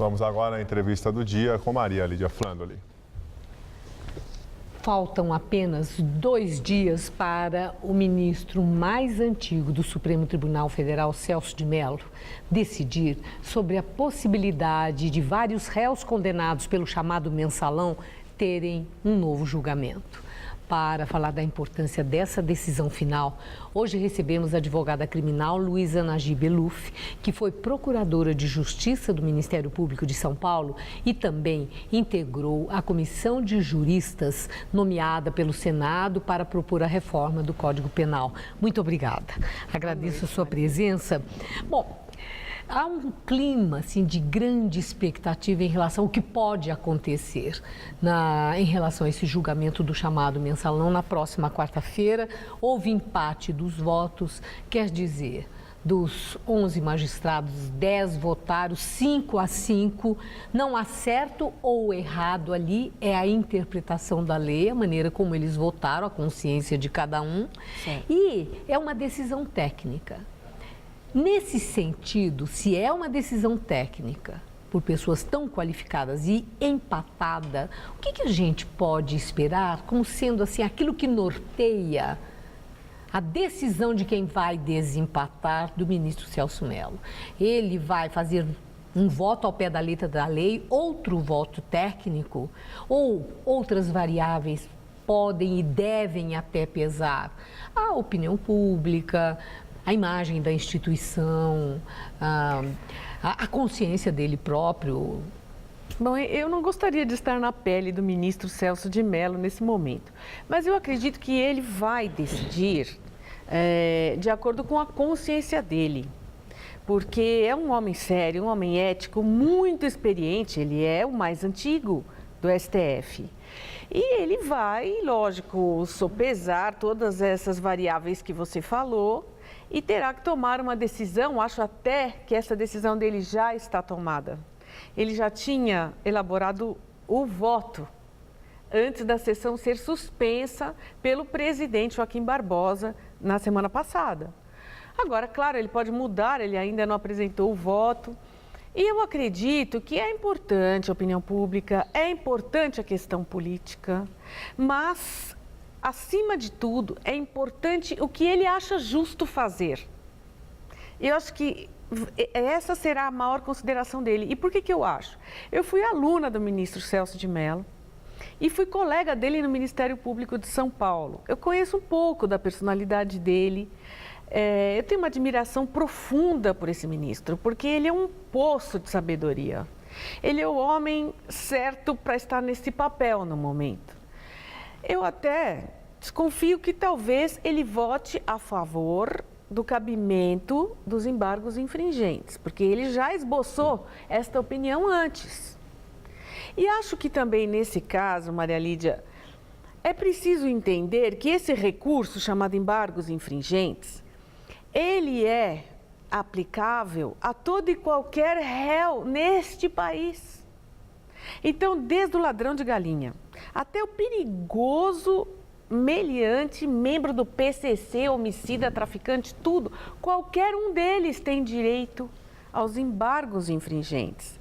Vamos agora à entrevista do dia com Maria Lídia Flandoli. Faltam apenas 2 dias para o ministro mais antigo do Supremo Tribunal Federal, Celso de Mello, decidir sobre a possibilidade de vários réus condenados pelo chamado mensalão terem um novo julgamento. Para falar da importância dessa decisão final, hoje recebemos a advogada criminal Luísa Najib Eluf, que foi procuradora de Justiça do Ministério Público de São Paulo e também integrou a comissão de juristas nomeada pelo Senado para propor a reforma do Código Penal. Muito obrigada. Agradeço a sua presença. Bom, há um clima assim, de grande expectativa em relação ao que pode acontecer em relação a esse julgamento do chamado mensalão na próxima quarta-feira. Houve empate dos votos, quer dizer, dos 11 magistrados, 10 votaram 5-5. Não há certo ou errado ali, é a interpretação da lei, a maneira como eles votaram, a consciência de cada um. Sim. E é uma decisão técnica. Nesse sentido, se é uma decisão técnica por pessoas tão qualificadas e empatada, o que a gente pode esperar como sendo assim aquilo que norteia a decisão de quem vai desempatar do ministro Celso Mello? Ele vai fazer um voto ao pé da letra da lei, outro voto técnico ou outras variáveis podem e devem até pesar? A opinião pública, a imagem da instituição, a consciência dele próprio. Bom, eu não gostaria de estar na pele do ministro Celso de Mello nesse momento, mas eu acredito que ele vai decidir de acordo com a consciência dele, porque é um homem sério, um homem ético, muito experiente, ele é o mais antigo do STF. E ele vai, lógico, sopesar todas essas variáveis que você falou, e terá que tomar uma decisão. Acho até que essa decisão dele já está tomada. Ele já tinha elaborado o voto antes da sessão ser suspensa pelo presidente Joaquim Barbosa na semana passada. Agora, claro, ele pode mudar, ele ainda não apresentou o voto. E eu acredito que é importante a opinião pública, é importante a questão política, mas acima de tudo, é importante o que ele acha justo fazer. Eu acho que essa será a maior consideração dele. E por que eu acho? Eu fui aluna do ministro Celso de Mello e fui colega dele no Ministério Público de São Paulo. Eu conheço um pouco da personalidade dele. Eu tenho uma admiração profunda por esse ministro, porque ele é um poço de sabedoria. Ele é o homem certo para estar nesse papel no momento. Eu até desconfio que talvez ele vote a favor do cabimento dos embargos infringentes, porque ele já esboçou esta opinião antes. E acho que também nesse caso, Maria Lídia, é preciso entender que esse recurso chamado embargos infringentes, ele é aplicável a todo e qualquer réu neste país. Então, desde o ladrão de galinha até o perigoso meliante, membro do PCC, homicida, traficante, tudo, qualquer um deles tem direito aos embargos infringentes.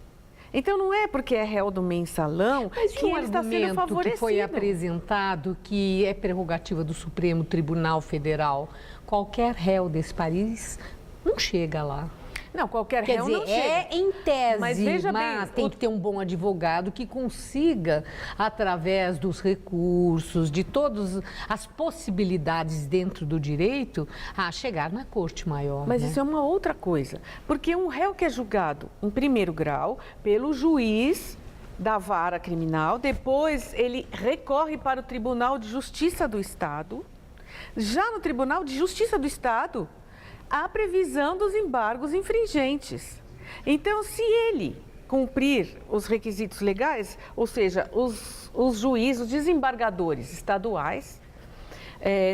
Então, não é porque é réu do mensalão que ele está sendo favorecido. Que foi apresentado que é prerrogativa do Supremo Tribunal Federal. Qualquer réu desse país não chega lá. Não, qualquer réu não chega. É em tese, mas veja bem, tem que ter um bom advogado que consiga, através dos recursos, de todas as possibilidades dentro do direito, a chegar na corte maior. Mas né? Isso é uma outra coisa, porque um réu que é julgado em primeiro grau pelo juiz da vara criminal, depois ele recorre para o Tribunal de Justiça do Estado. Já no Tribunal de Justiça do Estado, há previsão dos embargos infringentes. Então, se ele cumprir os requisitos legais, ou seja, os juízes, os desembargadores estaduais,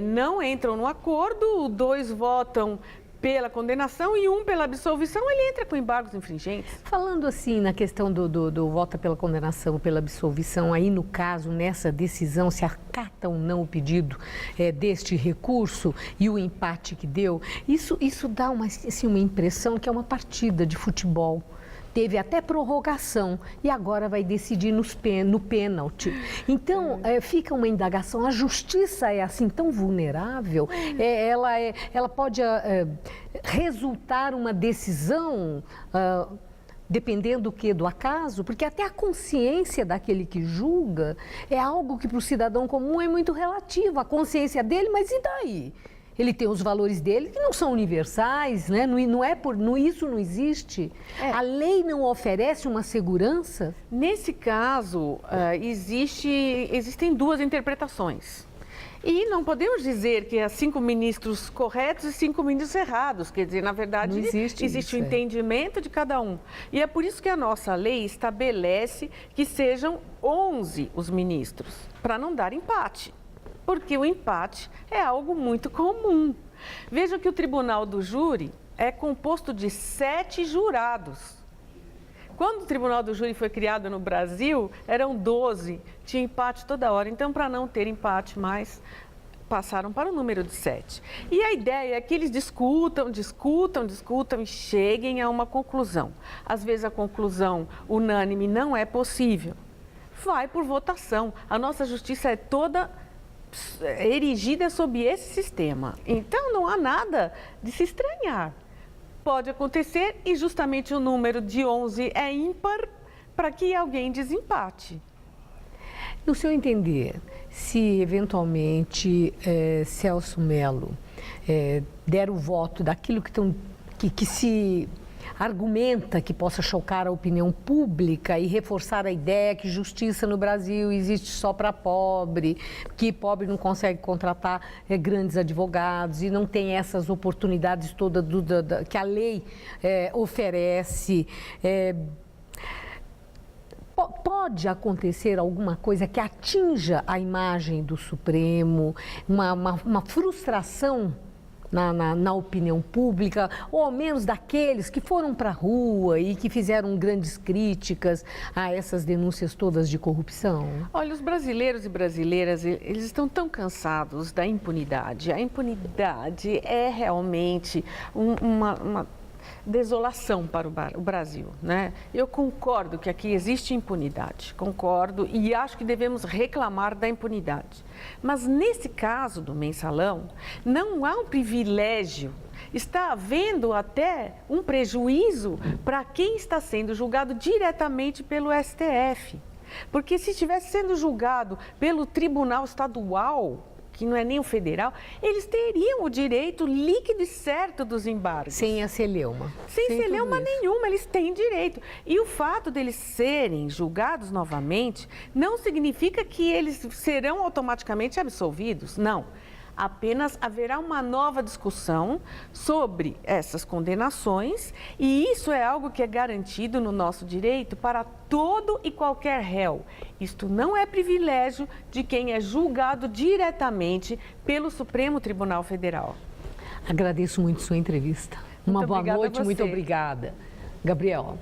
não entram no acordo, 2 votam pela condenação e 1 pela absolvição, ele entra com embargos infringentes. Falando assim na questão do voto pela condenação, pela absolvição, aí no caso, nessa decisão, se acata ou não o pedido deste recurso e o empate que deu, isso dá uma impressão que é uma partida de futebol. teve até prorrogação e agora vai decidir no pênalti. Então, fica uma indagação, a justiça é assim tão vulnerável, ela pode resultar uma decisão... dependendo do acaso, porque até a consciência daquele que julga é algo que para o cidadão comum é muito relativo, a consciência dele, mas e daí? Ele tem os valores dele que não são universais, né? Isso não existe. A lei não oferece uma segurança? Nesse caso, existem duas interpretações. E não podemos dizer que há 5 ministros corretos e 5 ministros errados. Quer dizer, na verdade, existe o entendimento de cada um. E é por isso que a nossa lei estabelece que sejam 11 os ministros, para não dar empate. Porque o empate é algo muito comum. Veja que o Tribunal do Júri é composto de 7 jurados. Quando o Tribunal do Júri foi criado no Brasil, eram 12, tinha empate toda hora. Então, para não ter empate mais, passaram para o número de 7. E a ideia é que eles discutam e cheguem a uma conclusão. Às vezes a conclusão unânime não é possível. Vai por votação. A nossa justiça é toda erigida sob esse sistema. Então, não há nada de se estranhar. Pode acontecer e justamente o número de 11 é ímpar para que alguém desempate. No seu entender, se eventualmente Celso Mello der o voto daquilo que se argumenta que possa chocar a opinião pública e reforçar a ideia que justiça no Brasil existe só para pobre, que pobre não consegue contratar grandes advogados e não tem essas oportunidades todas que a lei oferece. Pode acontecer alguma coisa que atinja a imagem do Supremo, uma frustração na opinião pública, ou ao menos daqueles que foram para a rua e que fizeram grandes críticas a essas denúncias todas de corrupção? Olha, os brasileiros e brasileiras, eles estão tão cansados da impunidade. A impunidade é realmente uma desolação para o Brasil, né? Eu concordo que aqui existe impunidade, concordo e acho que devemos reclamar da impunidade. Mas nesse caso do mensalão, não há um privilégio, está havendo até um prejuízo para quem está sendo julgado diretamente pelo STF. Porque se estivesse sendo julgado pelo Tribunal Estadual, que não é nem o federal, eles teriam o direito líquido e certo dos embargos. Sem a celeuma. Sem celeuma nenhuma, eles têm direito. E o fato deles serem julgados novamente não significa que eles serão automaticamente absolvidos, não. Apenas haverá uma nova discussão sobre essas condenações e isso é algo que é garantido no nosso direito para todo e qualquer réu. Isto não é privilégio de quem é julgado diretamente pelo Supremo Tribunal Federal. Agradeço muito sua entrevista. Uma boa noite, muito obrigada. Gabriel.